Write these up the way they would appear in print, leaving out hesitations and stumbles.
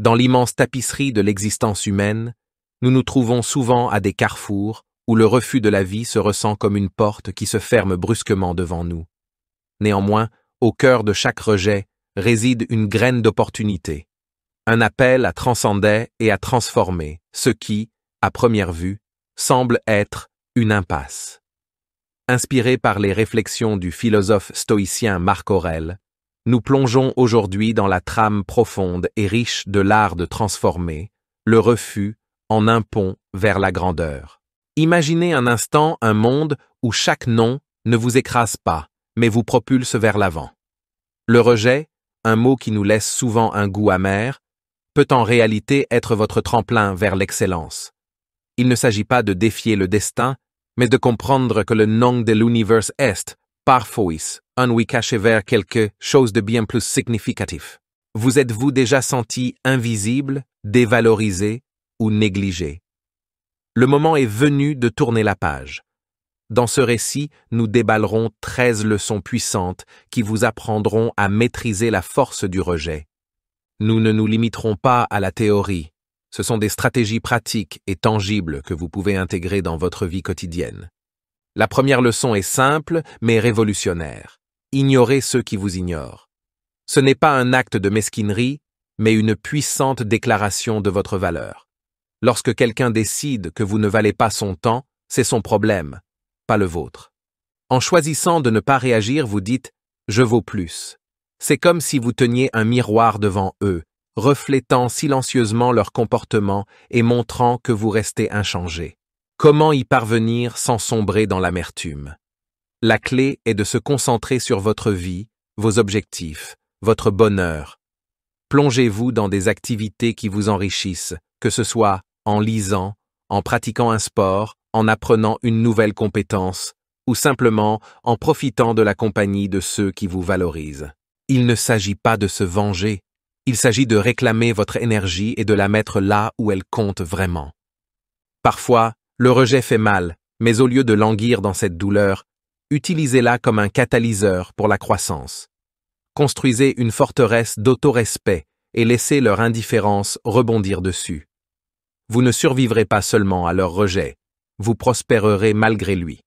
Dans l'immense tapisserie de l'existence humaine, nous nous trouvons souvent à des carrefours où le refus de la vie se ressent comme une porte qui se ferme brusquement devant nous. Néanmoins, au cœur de chaque rejet réside une graine d'opportunité, un appel à transcender et à transformer ce qui, à première vue, semble être une impasse. Inspiré par les réflexions du philosophe stoïcien Marc Aurèle, nous plongeons aujourd'hui dans la trame profonde et riche de l'art de transformer le refus en un pont vers la grandeur. Imaginez un instant un monde où chaque non ne vous écrase pas, mais vous propulse vers l'avant. Le rejet, un mot qui nous laisse souvent un goût amer, peut en réalité être votre tremplin vers l'excellence. Il ne s'agit pas de défier le destin, mais de comprendre que le non de l'univers est, parfois, un oui caché vers quelque chose de bien plus significatif. Vous êtes-vous déjà senti invisible, dévalorisé ou négligé? Le moment est venu de tourner la page. Dans ce récit, nous déballerons 13 leçons puissantes qui vous apprendront à maîtriser la force du rejet. Nous ne nous limiterons pas à la théorie. Ce sont des stratégies pratiques et tangibles que vous pouvez intégrer dans votre vie quotidienne. La première leçon est simple, mais révolutionnaire. Ignorez ceux qui vous ignorent. Ce n'est pas un acte de mesquinerie, mais une puissante déclaration de votre valeur. Lorsque quelqu'un décide que vous ne valez pas son temps, c'est son problème, pas le vôtre. En choisissant de ne pas réagir, vous dites « je vaux plus ». C'est comme si vous teniez un miroir devant eux, reflétant silencieusement leur comportement et montrant que vous restez inchangé. Comment y parvenir sans sombrer dans l'amertume? La clé est de se concentrer sur votre vie, vos objectifs, votre bonheur. Plongez-vous dans des activités qui vous enrichissent, que ce soit en lisant, en pratiquant un sport, en apprenant une nouvelle compétence, ou simplement en profitant de la compagnie de ceux qui vous valorisent. Il ne s'agit pas de se venger, il s'agit de réclamer votre énergie et de la mettre là où elle compte vraiment. Parfois, le rejet fait mal, mais au lieu de languir dans cette douleur, utilisez-la comme un catalyseur pour la croissance. Construisez une forteresse d'autorespect et laissez leur indifférence rebondir dessus. Vous ne survivrez pas seulement à leur rejet, vous prospérerez malgré lui.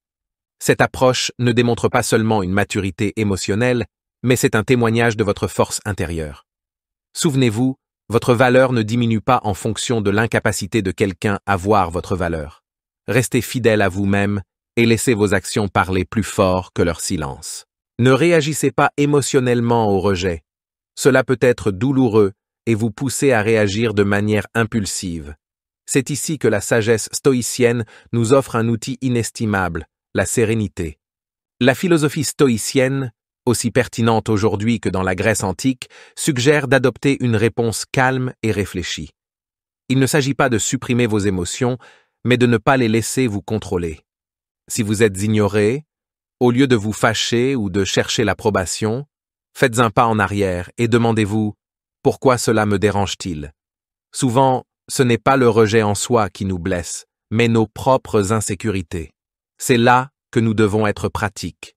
Cette approche ne démontre pas seulement une maturité émotionnelle, mais c'est un témoignage de votre force intérieure. Souvenez-vous, votre valeur ne diminue pas en fonction de l'incapacité de quelqu'un à voir votre valeur. Restez fidèle à vous-même et laissez vos actions parler plus fort que leur silence. Ne réagissez pas émotionnellement au rejet. Cela peut être douloureux et vous pousser à réagir de manière impulsive. C'est ici que la sagesse stoïcienne nous offre un outil inestimable, la sérénité. La philosophie stoïcienne, aussi pertinente aujourd'hui que dans la Grèce antique, suggère d'adopter une réponse calme et réfléchie. Il ne s'agit pas de supprimer vos émotions, mais de ne pas les laisser vous contrôler. Si vous êtes ignoré, au lieu de vous fâcher ou de chercher l'approbation, faites un pas en arrière et demandez-vous « Pourquoi cela me dérange-t-il » Souvent, ce n'est pas le rejet en soi qui nous blesse, mais nos propres insécurités. C'est là que nous devons être pratiques.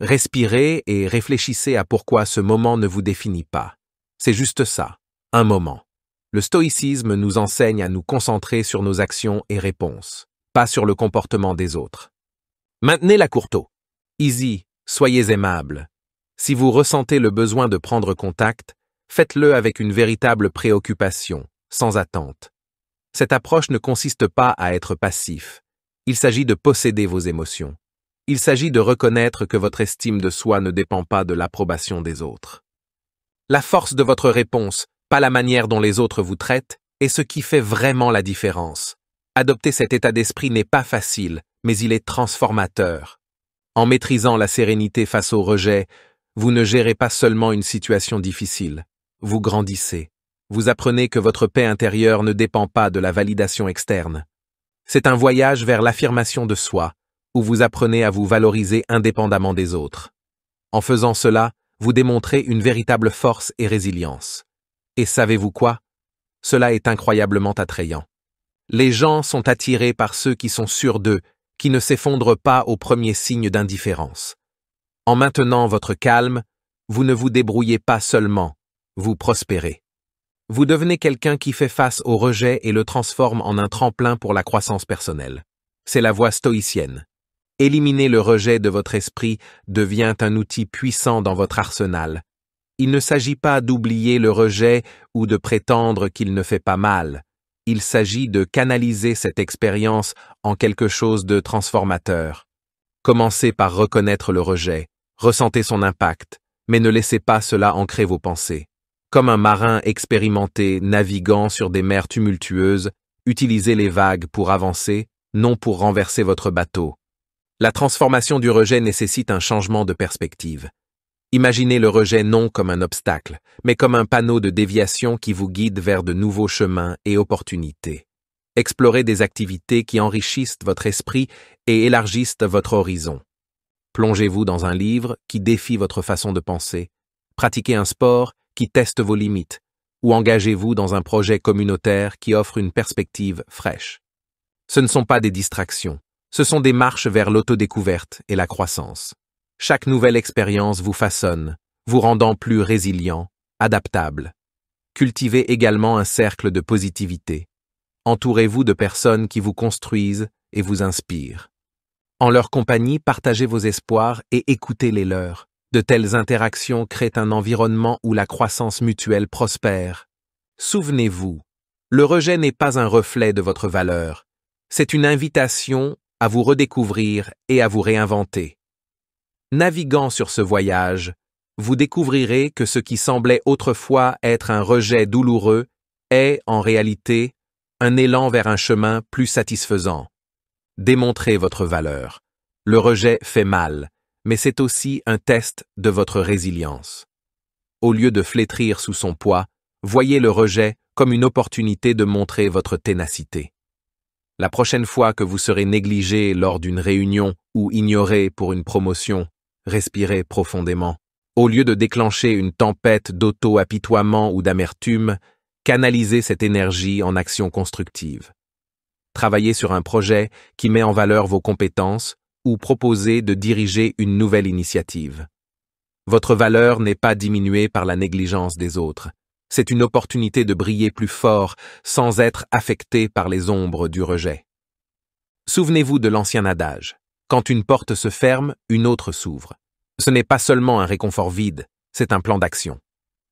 Respirez et réfléchissez à pourquoi ce moment ne vous définit pas. C'est juste ça, un moment. Le stoïcisme nous enseigne à nous concentrer sur nos actions et réponses, pas sur le comportement des autres. Maintenez la courtoisie. Easy, soyez aimable. Si vous ressentez le besoin de prendre contact, faites-le avec une véritable préoccupation, sans attente. Cette approche ne consiste pas à être passif. Il s'agit de posséder vos émotions. Il s'agit de reconnaître que votre estime de soi ne dépend pas de l'approbation des autres. La force de votre réponse, pas la manière dont les autres vous traitent, est ce qui fait vraiment la différence. Adopter cet état d'esprit n'est pas facile, mais il est transformateur. En maîtrisant la sérénité face au rejet, vous ne gérez pas seulement une situation difficile, vous grandissez. Vous apprenez que votre paix intérieure ne dépend pas de la validation externe. C'est un voyage vers l'affirmation de soi, où vous apprenez à vous valoriser indépendamment des autres. En faisant cela, vous démontrez une véritable force et résilience. Et savez-vous quoi? Cela est incroyablement attrayant. Les gens sont attirés par ceux qui sont sûrs d'eux, qui ne s'effondrent pas au premier signe d'indifférence. En maintenant votre calme, vous ne vous débrouillez pas seulement, vous prospérez. vous devenez quelqu'un qui fait face au rejet et le transforme en un tremplin pour la croissance personnelle. C'est la voie stoïcienne. Éliminer le rejet de votre esprit devient un outil puissant dans votre arsenal. Il ne s'agit pas d'oublier le rejet ou de prétendre qu'il ne fait pas mal. Il s'agit de canaliser cette expérience en quelque chose de transformateur. Commencez par reconnaître le rejet, ressentez son impact, mais ne laissez pas cela ancrer vos pensées. Comme un marin expérimenté naviguant sur des mers tumultueuses, utilisez les vagues pour avancer, non pour renverser votre bateau. La transformation du rejet nécessite un changement de perspective. Imaginez le rejet non comme un obstacle, mais comme un panneau de déviation qui vous guide vers de nouveaux chemins et opportunités. Explorez des activités qui enrichissent votre esprit et élargissent votre horizon. Plongez-vous dans un livre qui défie votre façon de penser. Pratiquez un sport qui teste vos limites, ou engagez-vous dans un projet communautaire qui offre une perspective fraîche. Ce ne sont pas des distractions. Ce sont des marches vers l'autodécouverte et la croissance. Chaque nouvelle expérience vous façonne, vous rendant plus résilient, adaptable. Cultivez également un cercle de positivité. Entourez-vous de personnes qui vous construisent et vous inspirent. En leur compagnie, partagez vos espoirs et écoutez les leurs. De telles interactions créent un environnement où la croissance mutuelle prospère. Souvenez-vous, le rejet n'est pas un reflet de votre valeur. C'est une invitation à vous redécouvrir et à vous réinventer. Naviguant sur ce voyage, vous découvrirez que ce qui semblait autrefois être un rejet douloureux est, en réalité, un élan vers un chemin plus satisfaisant. Démontrez votre valeur. Le rejet fait mal, mais c'est aussi un test de votre résilience. Au lieu de flétrir sous son poids, voyez le rejet comme une opportunité de montrer votre ténacité. La prochaine fois que vous serez négligé lors d'une réunion ou ignoré pour une promotion, respirez profondément. Au lieu de déclencher une tempête d'auto-apitoiement ou d'amertume, canalisez cette énergie en action constructive. Travaillez sur un projet qui met en valeur vos compétences ou proposez de diriger une nouvelle initiative. Votre valeur n'est pas diminuée par la négligence des autres. C'est une opportunité de briller plus fort sans être affecté par les ombres du rejet. Souvenez-vous de l'ancien adage. Quand une porte se ferme, une autre s'ouvre. Ce n'est pas seulement un réconfort vide, c'est un plan d'action.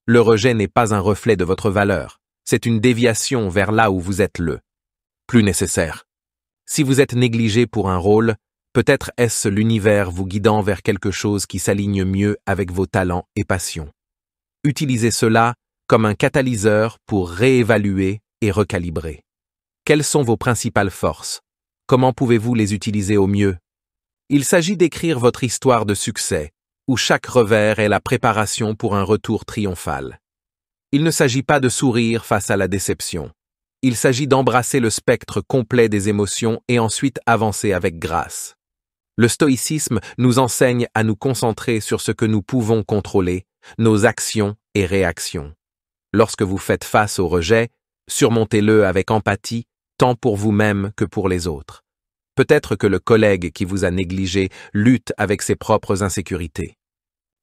Le rejet n'est pas un reflet de votre valeur, c'est une déviation vers là où vous êtes plus nécessaire. Si vous êtes négligé pour un rôle, peut-être est-ce l'univers vous guidant vers quelque chose qui s'aligne mieux avec vos talents et passions. Utilisez cela comme un catalyseur pour réévaluer et recalibrer. Quelles sont vos principales forces? Comment pouvez-vous les utiliser au mieux? Il s'agit d'écrire votre histoire de succès, où chaque revers est la préparation pour un retour triomphal. Il ne s'agit pas de sourire face à la déception. Il s'agit d'embrasser le spectre complet des émotions et ensuite avancer avec grâce. Le stoïcisme nous enseigne à nous concentrer sur ce que nous pouvons contrôler, nos actions et réactions. Lorsque vous faites face au rejet, surmontez-le avec empathie, tant pour vous-même que pour les autres. Peut-être que le collègue qui vous a négligé lutte avec ses propres insécurités.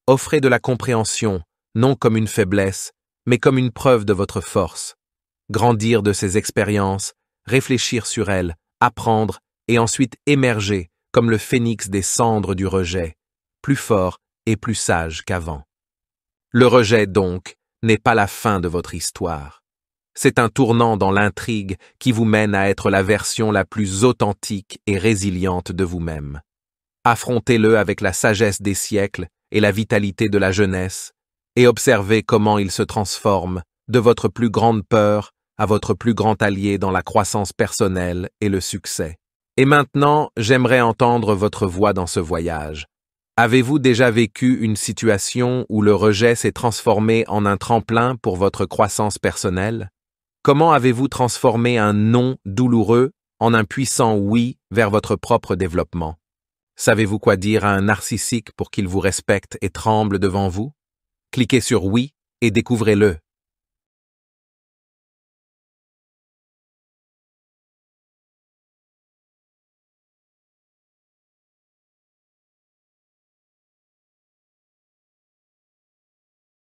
Offrez de la compréhension, non comme une faiblesse, mais comme une preuve de votre force. Grandir de ces expériences, réfléchir sur elles, apprendre et ensuite émerger comme le phénix des cendres du rejet, plus fort et plus sage qu'avant. Le rejet, donc, n'est pas la fin de votre histoire. C'est un tournant dans l'intrigue qui vous mène à être la version la plus authentique et résiliente de vous-même. Affrontez-le avec la sagesse des siècles et la vitalité de la jeunesse, et observez comment il se transforme de votre plus grande peur à votre plus grand allié dans la croissance personnelle et le succès. Et maintenant, j'aimerais entendre votre voix dans ce voyage. Avez-vous déjà vécu une situation où le rejet s'est transformé en un tremplin pour votre croissance personnelle? Comment avez-vous transformé un non douloureux en un puissant oui vers votre propre développement? Savez-vous quoi dire à un narcissique pour qu'il vous respecte et tremble devant vous? Cliquez sur oui et découvrez-le.